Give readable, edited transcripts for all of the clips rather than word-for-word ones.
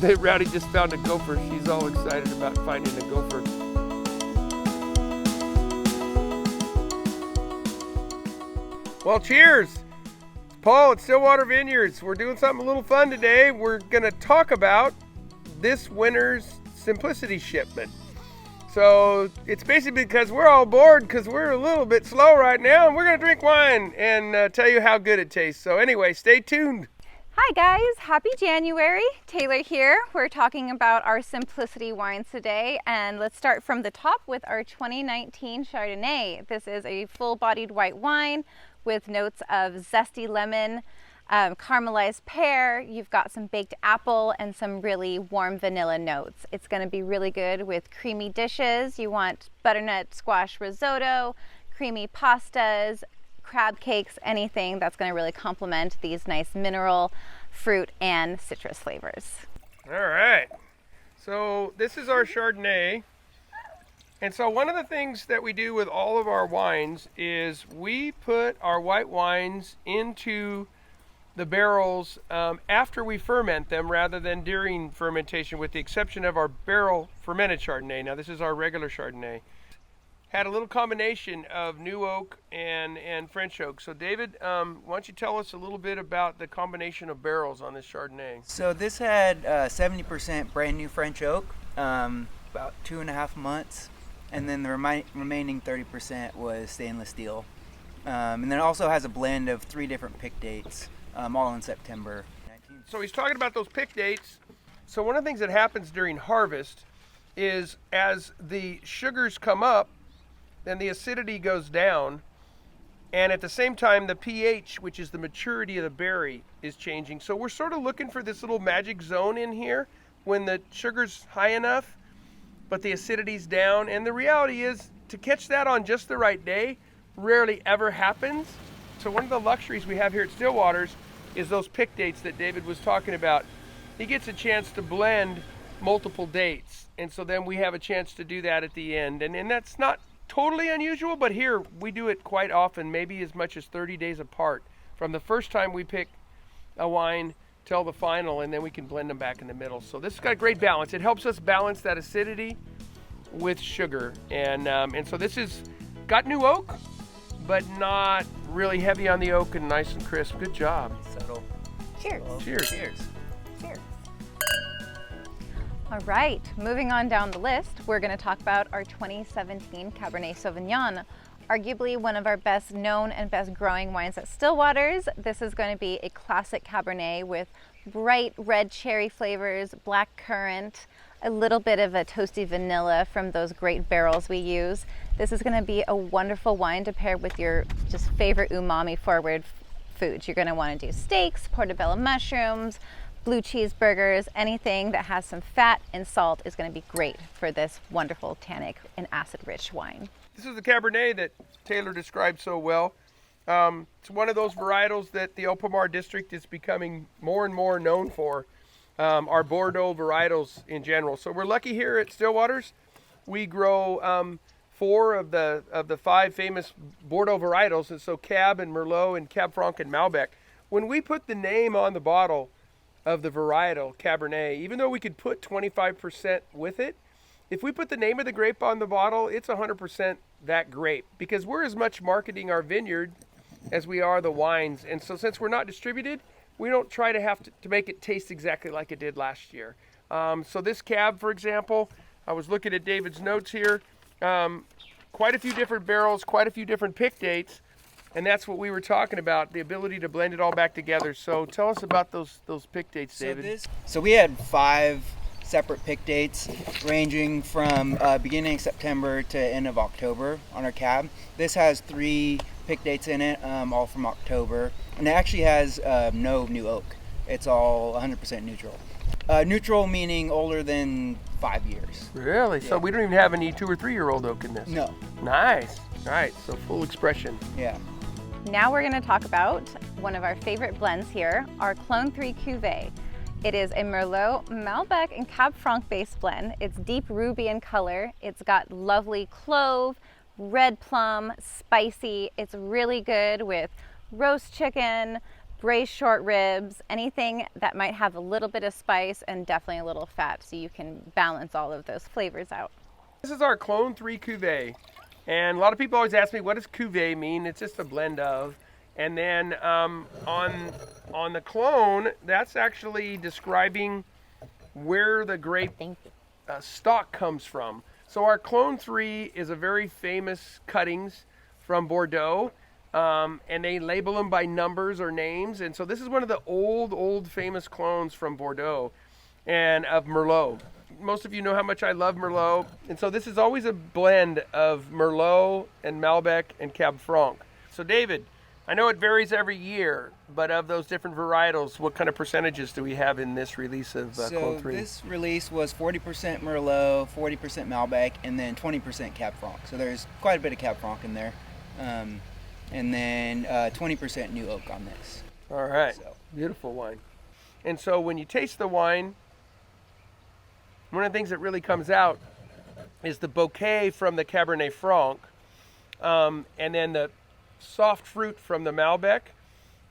Rowdy just found a gopher. She's all excited about finding a gopher. Well, cheers! Paul at Stillwater Vineyards. We're doing something a little fun today. We're going to talk about this winter's Simplicity Shipment. So it's basically because we're all bored because we're a little bit slow right now, and we're going to drink wine and tell you how good it tastes. So anyway, stay tuned. Hi guys, happy January. Taylor here. We're talking about our Simplicity wines today, and let's start from the top with our 2019 Chardonnay. This is a full-bodied white wine with notes of zesty lemon, caramelized pear. You've got some baked apple and some really warm vanilla notes. It's going to be really good with creamy dishes. You want butternut squash risotto, creamy pastas, crab cakes, anything that's going to really complement these nice mineral, fruit, and citrus flavors. All right. So this is our Chardonnay. And so one of the things that we do with all of our wines is we put our white wines into the barrels after we ferment them rather than during fermentation, with the exception of our barrel fermented Chardonnay. Now this is our regular Chardonnay. Had a little combination of new oak and French oak. So David, why don't you tell us a little bit about the combination of barrels on this Chardonnay? So this had 70% brand new French oak, about 2.5 months. And then the remaining 30% was stainless steel. And then it also has a blend of 3 different pick dates, all in September 19th. So he's talking about those pick dates. So one of the things that happens during harvest is as the sugars come up, then the acidity goes down. And at the same time, the pH, which is the maturity of the berry, is changing. So we're sort of looking for this little magic zone in here when the sugar's high enough, but the acidity's down. And the reality is, to catch that on just the right day rarely ever happens. So one of the luxuries we have here at Stillwater's is those pick dates that David was talking about. He gets a chance to blend multiple dates, and so then we have a chance to do that at the end. And that's not totally unusual, but here we do it quite often, maybe as much as 30 days apart, from the first time we pick a wine till the final, and then we can blend them back in the middle. So this has got a great balance. It helps us balance that acidity with sugar. And so this is got new oak, but not really heavy on the oak and nice and crisp. Good job. Subtle. Cheers. Cheers. Cheers. Cheers. All right, moving on down the list, we're going to talk about our 2017 Cabernet Sauvignon. Arguably one of our best known and best growing wines at Stillwater's. This is going to be a classic Cabernet with bright red cherry flavors, black currant, a little bit of a toasty vanilla from those great barrels we use. This is going to be a wonderful wine to pair with your just favorite umami forward foods. You're going to want to do steaks, portobello mushrooms, blue cheeseburgers. Anything that has some fat and salt is going to be great for this wonderful tannic and acid rich wine. This is the Cabernet that Taylor described so well. It's one of those varietals that the Opomar district is becoming more and more known for, our Bordeaux varietals in general. So we're lucky here at Stillwater's. We grow 4 of the 5 famous Bordeaux varietals, and so Cab and Merlot and Cab Franc and Malbec. When we put the name on the bottle of the varietal Cabernet, even though we could put 25% with it, if we put the name of the grape on the bottle, it's 100% that grape, because we're as much marketing our vineyard as we are the wines. And so since we're not distributed, we don't try to have to make it taste exactly like it did last year. So this Cab, for example, I was looking at David's notes here, quite a few different barrels, quite a few different pick dates, and that's what we were talking about, the ability to blend it all back together. So tell us about those pick dates, David. So we had 5 separate pick dates ranging from beginning of September to end of October on our Cab. This has 3 pick dates in it, all from October, and it actually has no new oak. It's all 100% neutral. Neutral meaning older than 5 years. Really? Yeah. So we don't even have any 2 or 3 year old oak in this? No. Nice. All right, so full expression. Yeah. Now we're going to talk about one of our favorite blends here, our Clone 3 Cuvée. It is a Merlot, Malbec, and Cab Franc based blend. It's deep ruby in color. It's got lovely clove, red plum, spicy. It's really good with roast chicken, braised short ribs, anything that might have a little bit of spice and definitely a little fat, so you can balance all of those flavors out. This is our Clone 3 Cuvée. And a lot of people always ask me, what does cuvée mean? It's just a blend of. And then on the clone, that's actually describing where the grape stock comes from. So our Clone 3 is a very famous cuttings from Bordeaux, and they label them by numbers or names. And so this is one of the old famous clones from Bordeaux and of Merlot. Most of you know how much I love Merlot. And so this is always a blend of Merlot and Malbec and Cab Franc. So David, I know it varies every year, but of those different varietals, what kind of percentages do we have in this release of Clone 3? So this release was 40% Merlot, 40% Malbec, and then 20% Cab Franc. So there's quite a bit of Cab Franc in there. And then 20% New Oak on this. All right, So. Beautiful wine. And so when you taste the wine, one of the things that really comes out is the bouquet from the Cabernet Franc, and then the soft fruit from the Malbec,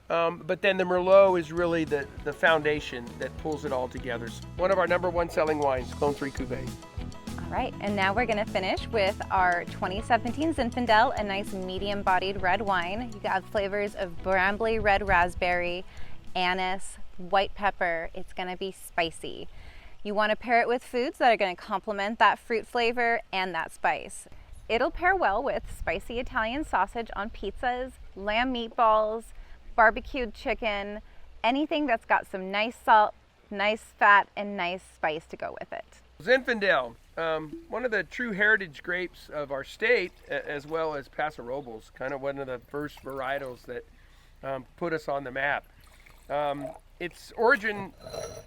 but then the Merlot is really the foundation that pulls it all together. One of our #1 selling wines, Clone 3 Cuvée. All right, and now we're gonna finish with our 2017 Zinfandel, a nice medium-bodied red wine. You got flavors of brambly red raspberry, anise, white pepper. It's gonna be spicy. You wanna pair it with foods that are gonna complement that fruit flavor and that spice. It'll pair well with spicy Italian sausage on pizzas, lamb meatballs, barbecued chicken, anything that's got some nice salt, nice fat, and nice spice to go with it. Zinfandel, one of the true heritage grapes of our state, as well as Paso Robles, kind of one of the first varietals that put us on the map. Its origin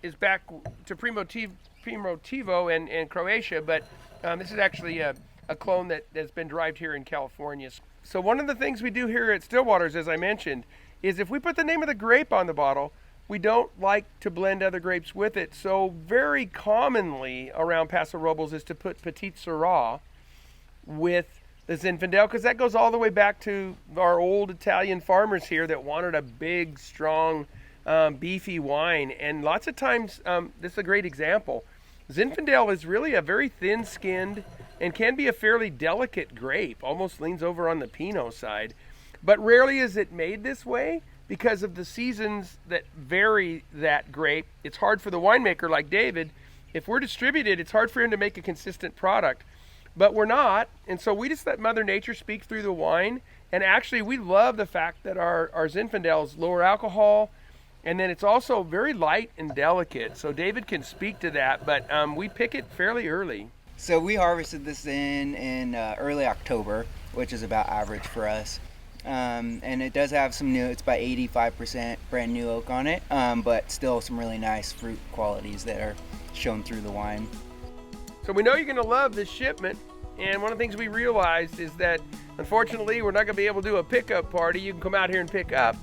is back to Primitivo and Croatia, but this is actually a clone that has been derived here in California. So one of the things we do here at Stillwaters, as I mentioned, is if we put the name of the grape on the bottle, we don't like to blend other grapes with it. So very commonly around Paso Robles is to put Petit Syrah with the Zinfandel, because that goes all the way back to our old Italian farmers here that wanted a big, strong, beefy wine. And lots of times, this is a great example. Zinfandel is really a very thin-skinned and can be a fairly delicate grape, almost leans over on the Pinot side. But rarely is it made this way because of the seasons that vary that grape. It's hard for the winemaker like David. If we're distributed, it's hard for him to make a consistent product. But we're not, and so we just let Mother Nature speak through the wine. And actually, we love the fact that our Zinfandel is lower alcohol, and then it's also very light and delicate. So David can speak to that, but we pick it fairly early. So we harvested this in early October, which is about average for us. And it does have some new, it's about 85% brand new oak on it, but still some really nice fruit qualities that are shown through the wine. So we know you're gonna love this shipment, and one of the things we realized is that unfortunately we're not gonna be able to do a pickup party. You can come out here and pick up,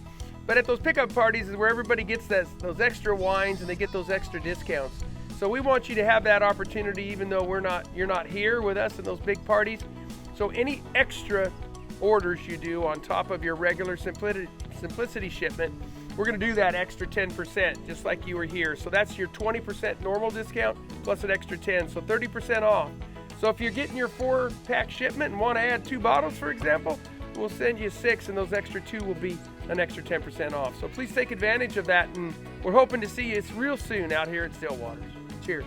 but at those pickup parties is where everybody gets those extra wines and they get those extra discounts. So we want you to have that opportunity even though you're not here with us in those big parties. So any extra orders you do on top of your regular Simplicity shipment, we're going to do that extra 10% just like you were here. So that's your 20% normal discount plus an extra 10, so 30% off. So if you're getting your 4-pack shipment and want to add 2 bottles, for example, we'll send you 6, and those extra 2 will be an extra 10% off. So please take advantage of that, and we're hoping to see you real soon out here at Stillwaters. Cheers.